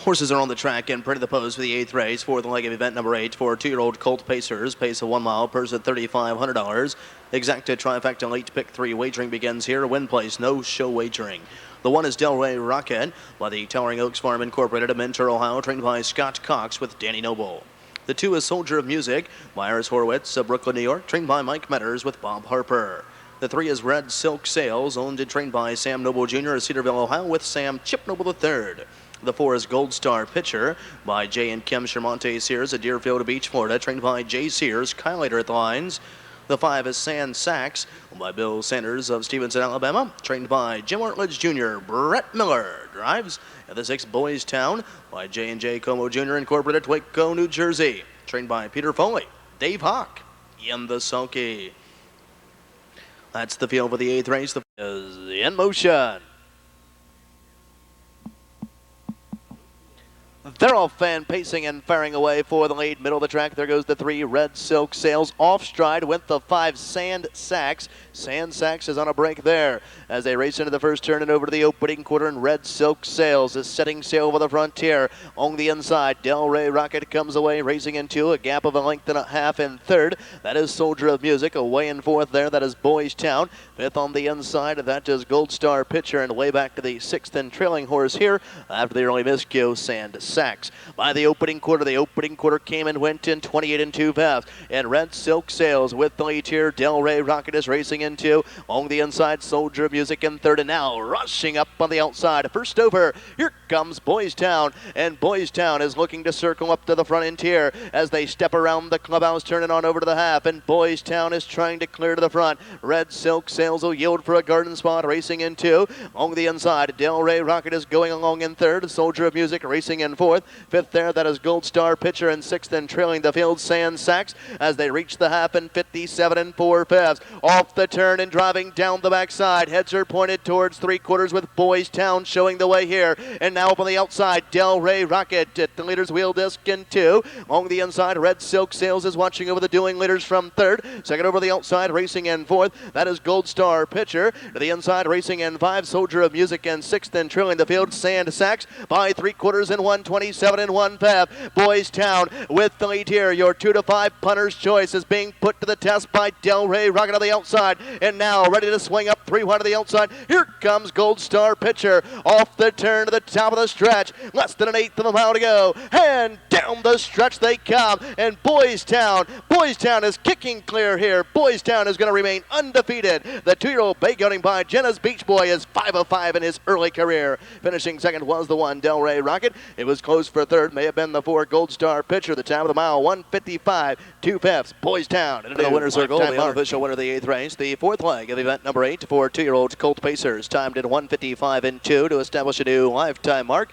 Horses are on the track and pretty the pose for the 8th race, 4th leg of event number 8 for 2-year-old Colt Pacers. Pace of 1 mile, purse at $3,500. Exacta trifecta late pick 3 wagering begins here. Win place, no show wagering. The 1 is Delray Rocket by the Towering Oaks Farm Incorporated of Mentor, Ohio, trained by Scott Cox with Danny Noble. The 2 is Soldier of Music, Myers Horowitz of Brooklyn, New York, trained by Mike Metters with Bob Harper. The 3 is Red Silk Sails, owned and trained by Sam Noble Jr. of Cedarville, Ohio, with Sam Chip Noble III. The 4 is Gold Star Pitcher by Jay and Kim Shermonte Sears of Deerfield Beach, Florida, trained by Jay Sears, Kyle Later at the lines. The 5 is Sand Sachs by Bill Sanders of Stevenson, Alabama, trained by Jim Artledge Jr. Brett Miller drives. And the 6 Boys Town by J&J Como Jr. Incorporated, Waco, New Jersey, trained by Peter Foley, Dave Hawk, in the sulky. That's the field for the 8th race. The is in motion. They're all fan pacing and firing away for the lead. Middle of the track, there goes the 3 Red Silk Sails. Off stride went the 5 Sand Sachs. Sand Sachs is on a break there as they race into the first turn and over to the opening quarter. And Red Silk Sails is setting sail for the frontier. On the inside, Delray Rocket comes away, racing into a gap of a length and a half in third. That is Soldier of Music. Away in fourth there, that is Boys Town. Fifth on the inside, that is Gold Star Pitcher. And way back to the 6th and trailing horse here after the early miscue, Sand Sachs. By the opening quarter came and went in 28 and 2/5. And Red Silk Sails with the lead here. Delray Rocket is racing into. On the inside, Soldier of Music in third, and now rushing up on the outside. First over, here comes Boys Town, and Boys Town is looking to circle up to the front end here as they step around the clubhouse, turning on over to the half, and Boys Town is trying to clear to the front. Red Silk Sails will yield for a garden spot, racing in two. On the inside, Delray Rocket is going along in third. Soldier of Music racing in fourth. Fifth there, that is Gold Star Pitcher, and sixth and trailing the field, Sand Sachs, as they reach the half in 57 and 4/5. Off the turn and driving down the backside. Heads are pointed towards 3/4 with Boys Town showing the way here. And now up on the outside, Delray Rocket at the leader's wheel disc in two. On the inside, Red Silk Sails is watching over the doing leaders from third. Second over the outside, racing in fourth. That is Gold Star Pitcher. To the inside, racing in five, Soldier of Music in sixth, and trailing the field, Sand Sachs by 3/4 in 127 and 1/5. Boys Town with the lead here. Your 2 to 5 punter's choice is being put to the test by Delray Rocket on the outside. And now ready to swing up 3 wide to the outside. Here comes Gold Star Pitcher off the turn to the top of the stretch. Less than an eighth of a mile to go. And down the stretch they come. And Boys Town is kicking clear here. Boys Town is going to remain undefeated. The 2-year-old bay gelding by Jenna's Beach Boy is 5 of 5 in his early career. Finishing second was the 1 Delray Rocket. It was close for third. May have been the 4 Gold Star Pitcher. The time of the mile, 1:55, 2/5. Boys Town into the winner's circle. The unofficial winner of the 8th race. The 4th leg of event number 8 for 2-year-old Colt Pacers. Timed in 1:55 and 2 to establish a new lifetime mark.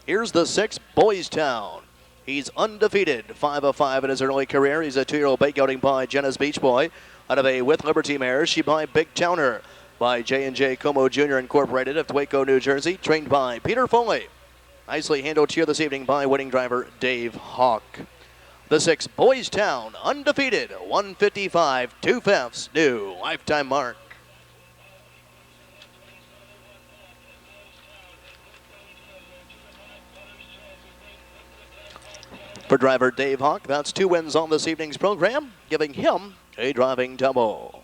Here's the 6 Boys Town. He's undefeated, 5 of 5 in his early career. He's a 2-year-old bay gelding by Jenna's Beach Boy. Out of a With Liberty mare, she by Big Towner by J&J Como Jr. Incorporated of Waco, New Jersey, trained by Peter Foley. Nicely handled here this evening by winning driver Dave Hawk. The 6 Boys Town, undefeated, 1:55, 2/5, new lifetime mark. For driver Dave Hawk, that's 2 wins on this evening's program, giving him a driving double.